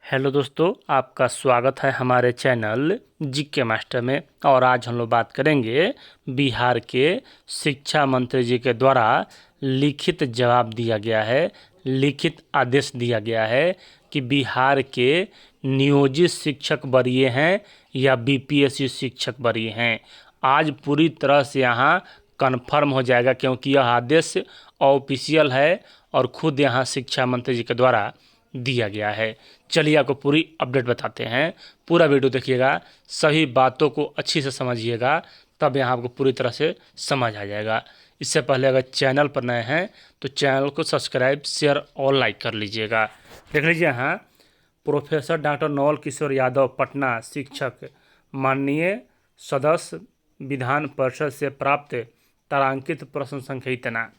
Hello दोस्तों, आपका स्वागत है हमारे चैनल जीके मास्टर में। और आज हम लोग बात करेंगे बिहार के शिक्षा मंत्री जी के द्वारा लिखित जवाब दिया गया है, लिखित आदेश दिया गया है कि बिहार के नियोजित शिक्षक वरीय हैं या बीपीएससी शिक्षक वरीय हैं। आज पूरी तरह से यहाँ कन्फर्म हो जाएगा, क्योंकि यह आदेश ऑफिशियल है और खुद यहाँ शिक्षा मंत्री जी के द्वारा दिया गया है। चलिए आपको पूरी अपडेट बताते हैं, पूरा वीडियो देखिएगा, सभी बातों को अच्छी से समझिएगा, तब यहाँ आपको पूरी तरह से समझ आ जाएगा। इससे पहले अगर चैनल पर नए हैं तो चैनल को सब्सक्राइब, शेयर और लाइक कर लीजिएगा। देख लीजिए यहाँ, प्रोफेसर डॉक्टर नवल किशोर यादव पटना शिक्षक, माननीय सदस्य विधान परिषद से प्राप्त तारांकित प्रश्न संख्या इतना।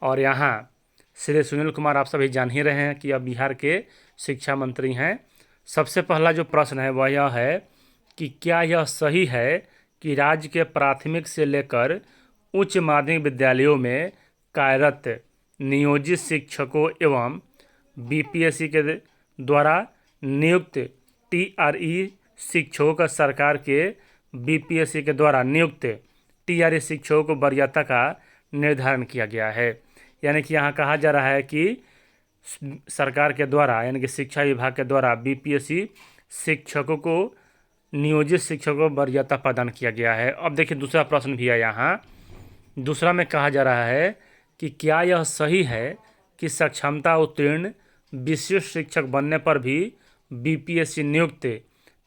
और यहाँ श्री सुनील कुमार, आप सभी जान ही रहे हैं कि अब बिहार के शिक्षा मंत्री हैं। सबसे पहला जो प्रश्न है वह यह है कि क्या यह सही है कि राज्य के प्राथमिक से लेकर उच्च माध्यमिक विद्यालयों में कार्यरत नियोजित शिक्षकों एवं बीपीएससी के द्वारा नियुक्त टीआरई शिक्षकों का सरकार के बीपीएससी के द्वारा नियुक्त टीआरई शिक्षकों को वरीयता का निर्धारण किया गया है। यानी कि यहाँ कहा जा रहा है कि सरकार के द्वारा, यानी कि शिक्षा विभाग के द्वारा बीपीएससी शिक्षकों को, नियोजित शिक्षकों को वरीयता प्रदान किया गया है। अब देखिए दूसरा प्रश्न भी है यहाँ। दूसरा में कहा जा रहा है कि क्या यह सही है कि सक्षमता उत्तीर्ण विशिष्ट शिक्षक बनने पर भी बीपीएससी नियुक्त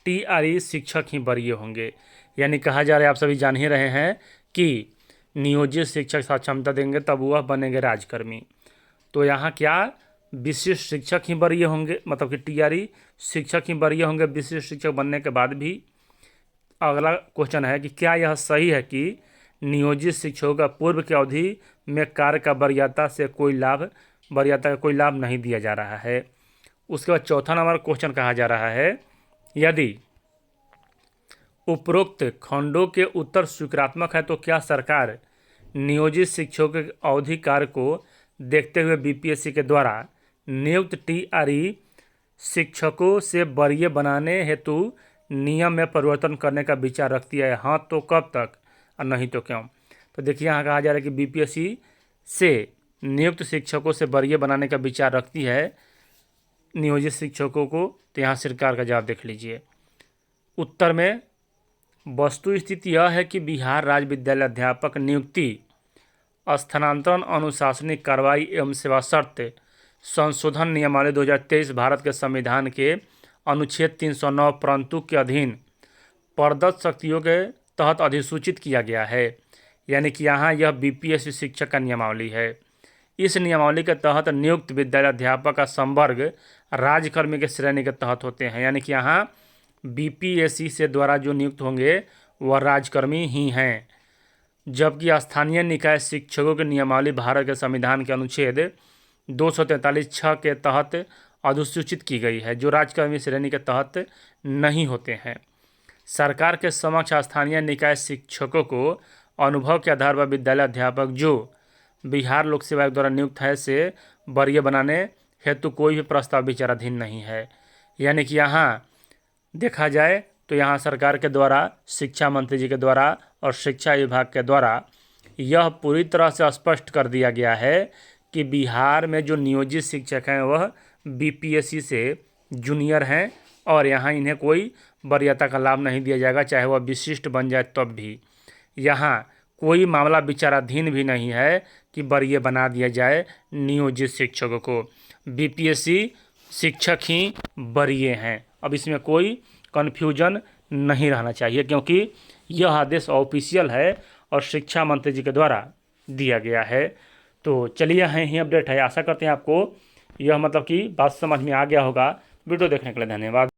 टीआरई शिक्षक ही वरीय होंगे। यानी कहा जा रहा है, आप सभी जान ही रहे हैं कि नियोजित शिक्षक सक्षमता देंगे तब वह बनेंगे राजकर्मी। तो यहाँ क्या विशिष्ट शिक्षक ही वरीय होंगे, मतलब कि टीआरई शिक्षक ही वरीय होंगे विशिष्ट शिक्षक बनने के बाद भी। अगला क्वेश्चन है कि क्या यह सही है कि नियोजित शिक्षकों का पूर्व की अवधि में कार्य का वरीयता का कोई लाभ नहीं दिया जा रहा है। उसके बाद चौथा नंबर क्वेश्चन कहा जा रहा है, यदि उपरोक्त खंडों के उत्तर स्वीकारात्मक है तो क्या सरकार नियोजित शिक्षकों के अवधि कार्य को देखते हुए बीपीएससी के द्वारा नियुक्त टीआरई शिक्षकों से वरीय बनाने हेतु नियम में परिवर्तन करने का विचार रखती है? हाँ तो कब तक और नहीं तो क्यों? तो देखिए यहाँ कहा जा रहा है कि बीपीएससी से नियुक्त शिक्षकों से वरीय बनाने का विचार रखती है नियोजित शिक्षकों को। तो यहाँ सरकार का जवाब देख लीजिए। उत्तर में वस्तु स्थिति यह है कि बिहार राज्य विद्यालय अध्यापक नियुक्ति, स्थानांतरण, अनुशासनिक कार्रवाई एवं सेवा शर्त संशोधन नियमावली 2023 भारत के संविधान के अनुच्छेद 309 परंतु के अधीन प्रदत्त शक्तियों के तहत अधिसूचित किया गया है। यानी कि यहाँ यह बीपीएससी शिक्षक का नियमावली है। इस नियमावली के तहत नियुक्त विद्यालय अध्यापक का संवर्ग राजकर्मी के श्रेणी के तहत होते हैं। यानी कि यहाँ बीपीएससी से द्वारा जो नियुक्त होंगे वह राजकर्मी ही हैं। जबकि स्थानीय निकाय शिक्षकों की नियमावली भारत के संविधान के अनुच्छेद 243(6) के तहत अधिसूचित की गई है, जो राजकर्मी श्रेणी के तहत नहीं होते हैं। सरकार के समक्ष स्थानीय निकाय शिक्षकों को अनुभव के आधार पर विद्यालय अध्यापक जो बिहार लोक सेवा आयोग द्वारा नियुक्त है से वरीय बनाने हेतु कोई भी प्रस्ताव विचाराधीन नहीं है। यानी कि यहाँ देखा जाए तो यहाँ सरकार के द्वारा, शिक्षा मंत्री जी के द्वारा और शिक्षा विभाग के द्वारा यह पूरी तरह से स्पष्ट कर दिया गया है कि बिहार में जो नियोजित शिक्षक हैं वह बीपीएससी से जूनियर हैं और यहाँ इन्हें कोई वरीयता का लाभ नहीं दिया जाएगा, चाहे वह विशिष्ट बन जाए तब भी। यहाँ कोई मामला विचाराधीन भी नहीं है कि वरीय बना दिया जाए नियोजित शिक्षकों को। बीपीएससी शिक्षक ही वरीय हैं। अब इसमें कोई कन्फ्यूजन नहीं रहना चाहिए, क्योंकि यह आदेश ऑफिशियल है और शिक्षा मंत्री जी के द्वारा दिया गया है। तो चलिए यही अपडेट है। आशा करते हैं आपको यह मतलब कि बात समझ में आ गया होगा। वीडियो देखने के लिए धन्यवाद।